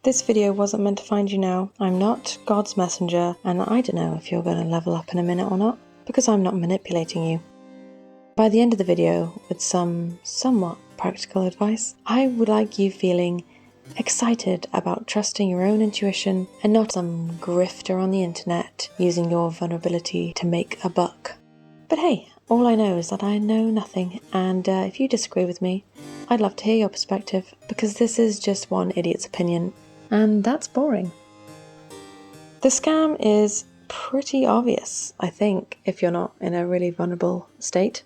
This video wasn't meant to find you now. I'm not God's messenger, and I don't know if you're going to level up in a minute or not, because I'm not manipulating you. By the end of the video, with some somewhat practical advice, I would like you feeling excited about trusting your own intuition and not some grifter on the internet using your vulnerability to make a buck. But hey, all I know is that I know nothing, and if you disagree with me, I'd love to hear your perspective, because this is just one idiot's opinion, and that's boring. The scam is pretty obvious, I think, if you're not in a really vulnerable state.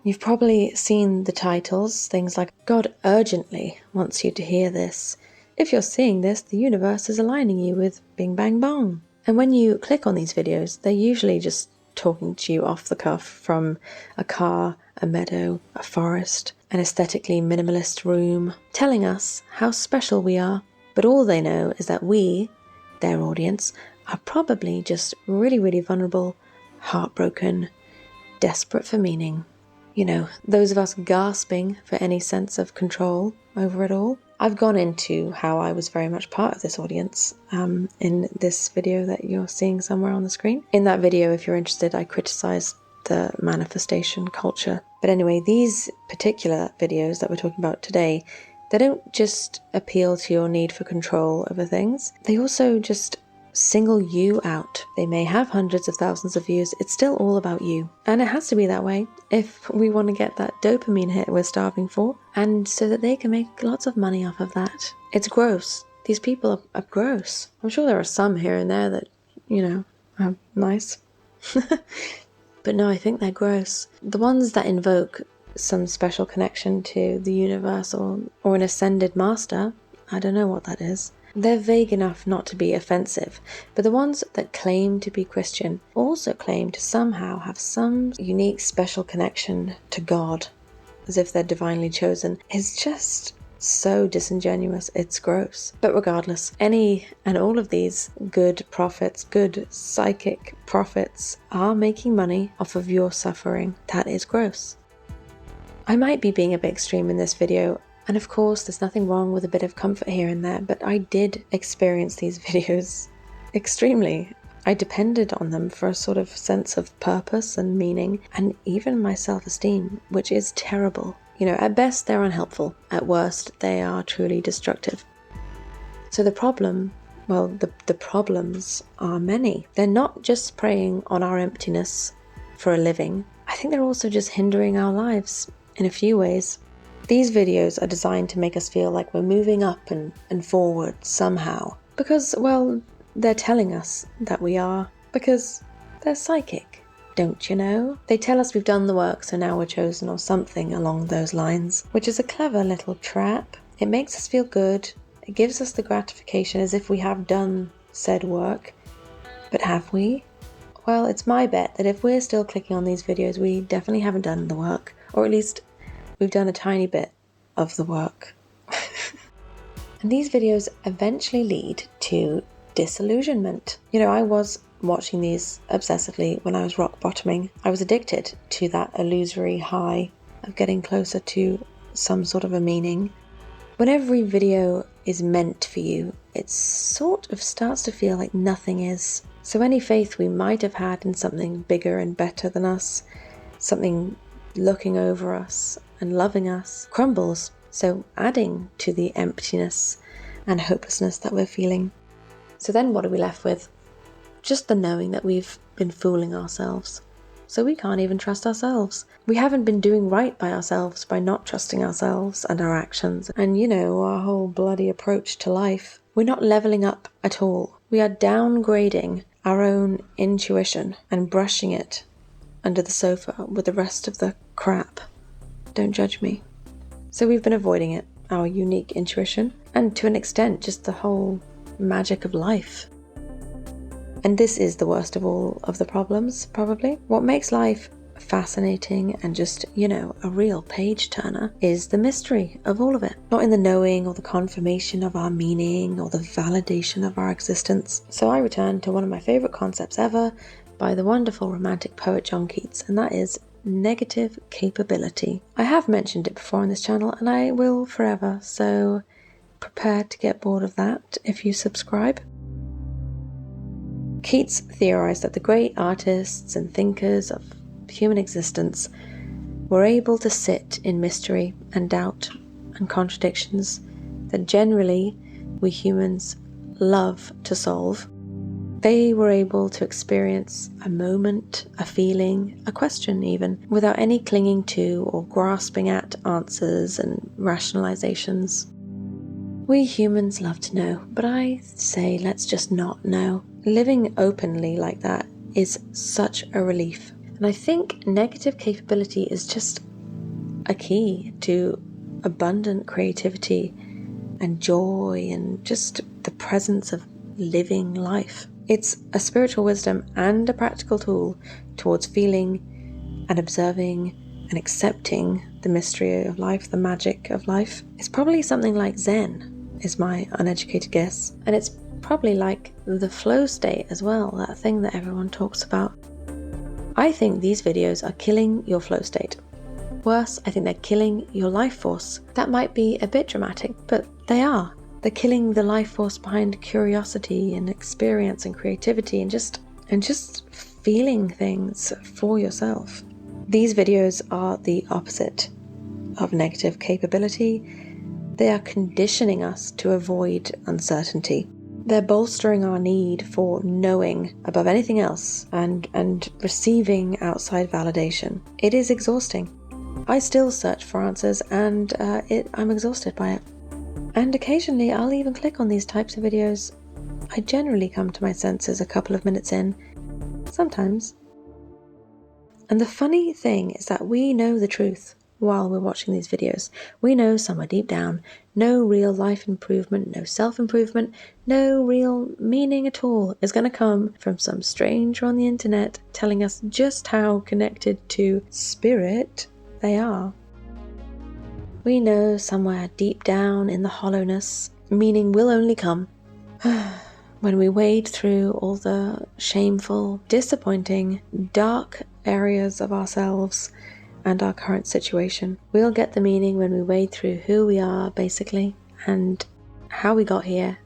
You've probably seen the titles, things like, God urgently wants you to hear this. If you're seeing this, the universe is aligning you with Bing Bang Bong. And when you click on these videos, they're usually just talking to you off the cuff from a car, a meadow, a forest, an aesthetically minimalist room, telling us how special we are. But all they know is that we, their audience, are probably just really, really vulnerable, heartbroken, desperate for meaning. You know, those of us gasping for any sense of control over it all. I've gone into how I was very much part of this audience in this video that you're seeing somewhere on the screen. In that video, if you're interested, I criticise the manifestation culture. But anyway, these particular videos that we're talking about today, they don't just appeal to your need for control over things. They also just single you out. They may have hundreds of thousands of views. It's still all about you. And it has to be that way if we want to get that dopamine hit we're starving for, and so that they can make lots of money off of that. It's gross. These people are gross. I'm sure there are some here and there that, you know, are nice. But no, I think they're gross. The ones that invoke some special connection to the universe or an ascended master, I don't know what that is. They're vague enough not to be offensive, but the ones that claim to be Christian also claim to somehow have some unique special connection to God, as if they're divinely chosen. It's just so disingenuous, it's gross. But regardless, any and all of these good prophets, good psychic prophets, are making money off of your suffering. That is gross. I might be being a bit extreme in this video, and of course there's nothing wrong with a bit of comfort here and there, but I did experience these videos extremely. I depended on them for a sort of sense of purpose and meaning, and even my self-esteem, which is terrible. You know, at best they're unhelpful, at worst they are truly destructive. So the problem, well, the problems are many. They're not just preying on our emptiness for a living. I think they're also just hindering our lives in a few ways. These videos are designed to make us feel like we're moving up and forward somehow. Because, well, they're telling us that we are. Because they're psychic, don't you know? They tell us we've done the work, so now we're chosen, or something along those lines. Which is a clever little trap. It makes us feel good. It gives us the gratification as if we have done said work. But have we? Well, it's my bet that if we're still clicking on these videos, we definitely haven't done the work. Or at least we've done a tiny bit of the work. And these videos eventually lead to disillusionment. You know, I was watching these obsessively when I was rock bottoming. I was addicted to that illusory high of getting closer to some sort of a meaning. When every video is meant for you, it sort of starts to feel like nothing is. So any faith we might have had in something bigger and better than us, something looking over us and loving us, crumbles. So adding to the emptiness and hopelessness that we're feeling. So then what are we left with? Just the knowing that we've been fooling ourselves. So we can't even trust ourselves. We haven't been doing right by ourselves by not trusting ourselves and our actions and, you know, our whole bloody approach to life. We're not leveling up at all. We are downgrading our own intuition and brushing it under the sofa with the rest of the crap. Don't judge me. So we've been avoiding it, our unique intuition, and to an extent just the whole magic of life. And this is the worst of all of the problems, probably. What makes life fascinating and just, you know, a real page turner is the mystery of all of it. Not in the knowing or the confirmation of our meaning or the validation of our existence. So I return to one of my favourite concepts ever by the wonderful romantic poet John Keats, and that is negative capability. I have mentioned it before on this channel and I will forever, so prepare to get bored of that if you subscribe. Keats theorized that the great artists and thinkers of human existence were able to sit in mystery and doubt and contradictions that generally we humans love to solve. They were able to experience a moment, a feeling, a question even, without any clinging to or grasping at answers and rationalizations. We humans love to know, but I say let's just not know. Living openly like that is such a relief. And I think negative capability is just a key to abundant creativity and joy and just the presence of living life. It's a spiritual wisdom and a practical tool towards feeling and observing and accepting the mystery of life, the magic of life. It's probably something like Zen, is my uneducated guess. And it's probably like the flow state as well, that thing that everyone talks about. I think these videos are killing your flow state. Worse, I think they're killing your life force. That might be a bit dramatic, but they are. They're killing the life force behind curiosity and experience and creativity and just feeling things for yourself. These videos are the opposite of negative capability. They are conditioning us to avoid uncertainty. They're bolstering our need for knowing above anything else and receiving outside validation. It is exhausting. I still search for answers and I'm exhausted by it. And occasionally I'll even click on these types of videos. I generally come to my senses a couple of minutes in, sometimes. And the funny thing is that we know the truth while we're watching these videos. We know somewhere deep down, no real life improvement, no self-improvement, no real meaning at all is going to come from some stranger on the internet telling us just how connected to spirit they are. We know somewhere deep down in the hollowness, meaning will only come when we wade through all the shameful, disappointing, dark areas of ourselves and our current situation. We'll get the meaning when we wade through who we are, basically, and how we got here,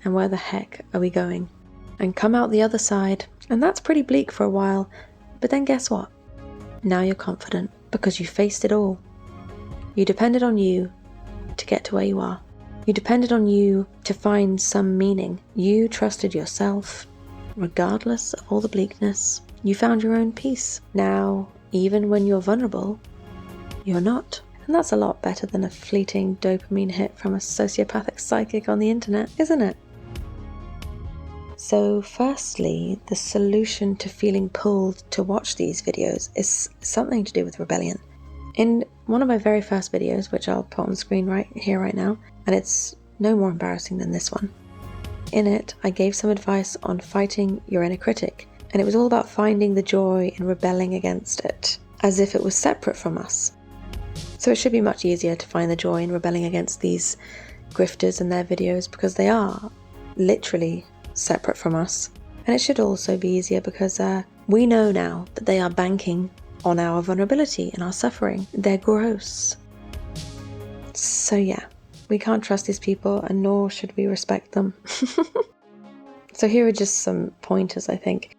and where the heck are we going, and come out the other side. And that's pretty bleak for a while, but then guess what? Now you're confident because you faced it all. You depended on you to get to where you are. You depended on you to find some meaning. You trusted yourself, regardless of all the bleakness. You found your own peace. Now, even when you're vulnerable, you're not. And that's a lot better than a fleeting dopamine hit from a sociopathic psychic on the internet, isn't it? So firstly, the solution to feeling pulled to watch these videos is something to do with rebellion. In one of my very first videos, which I'll put on the screen right here, right now, and it's no more embarrassing than this one. In it, I gave some advice on fighting your inner critic, and it was all about finding the joy in rebelling against it, as if it was separate from us. So it should be much easier to find the joy in rebelling against these grifters and their videos, because they are literally separate from us. And it should also be easier because we know now that they are banking on our vulnerability and our suffering. They're gross. So yeah, we can't trust these people, and nor should we respect them. So here are just some pointers, I think.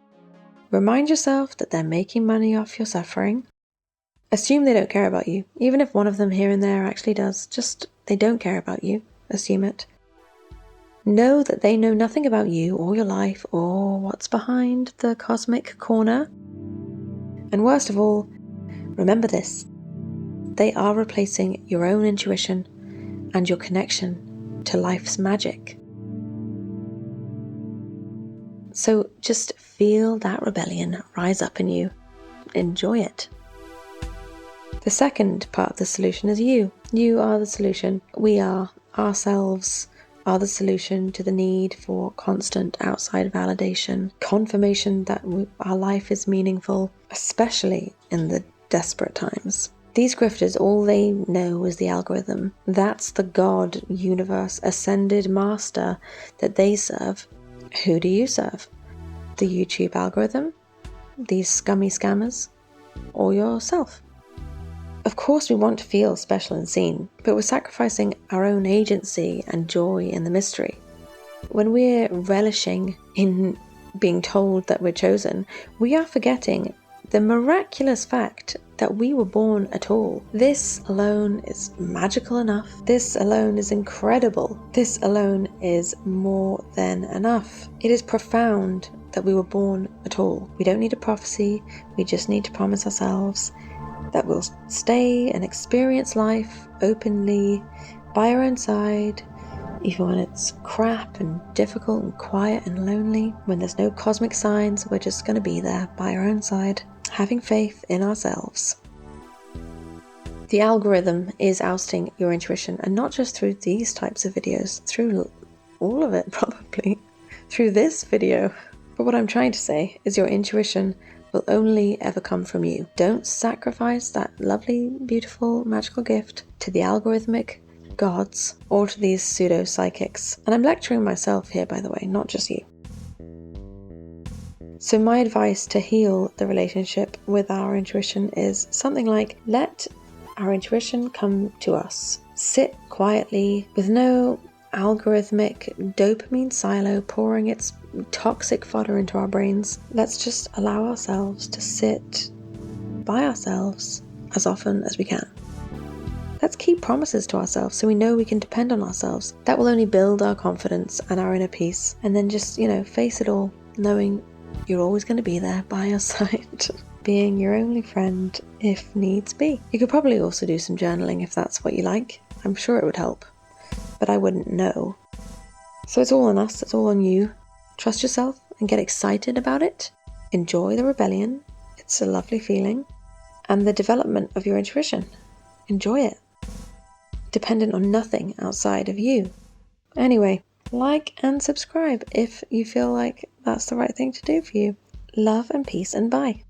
Remind yourself that they're making money off your suffering. Assume they don't care about you. Even if one of them here and there actually does, just they don't care about you. Assume it. Know that they know nothing about you or your life or what's behind the cosmic corner. And worst of all, remember this. They are replacing your own intuition and your connection to life's magic. So just feel that rebellion rise up in you. Enjoy it. The second part of the solution is you. You are the solution. We are ourselves are the solution to the need for constant outside validation, confirmation that our life is meaningful, especially in the desperate times. These grifters, all they know is the algorithm. That's the God, universe, ascended master that they serve. Who do you serve? The YouTube algorithm? These scummy scammers? Or yourself? Of course we want to feel special and seen, but we're sacrificing our own agency and joy in the mystery. When we're relishing in being told that we're chosen, we are forgetting the miraculous fact that we were born at all. This alone is magical enough. This alone is incredible. This alone is more than enough. It is profound that we were born at all. We don't need a prophecy. We just need to promise ourselves that we'll stay and experience life openly by our own side, even when it's crap and difficult and quiet and lonely. When there's no cosmic signs, we're just going to be there by our own side, having faith in ourselves. The algorithm is ousting your intuition, and not just through these types of videos, through all of it probably, through this video. But what I'm trying to say is your intuition will only ever come from you. Don't sacrifice that lovely, beautiful, magical gift to the algorithmic gods or to these pseudo-psychics. And I'm lecturing myself here, by the way, not just you. So my advice to heal the relationship with our intuition is something like, let our intuition come to us. Sit quietly with no algorithmic dopamine silo pouring its toxic fodder into our brains. Let's just allow ourselves to sit by ourselves as often as we can. Let's keep promises to ourselves so we know we can depend on ourselves. That will only build our confidence and our inner peace. And then just, face it all, knowing you're always going to be there by your side, being your only friend if needs be. You could probably also do some journaling if that's what you like. I'm sure it would help, but I wouldn't know. So it's all on us, it's all on you. Trust yourself and get excited about it. Enjoy the rebellion. It's a lovely feeling. And the development of your intuition. Enjoy it. Dependent on nothing outside of you. Anyway, like and subscribe if you feel like that's the right thing to do for you. Love and peace and bye.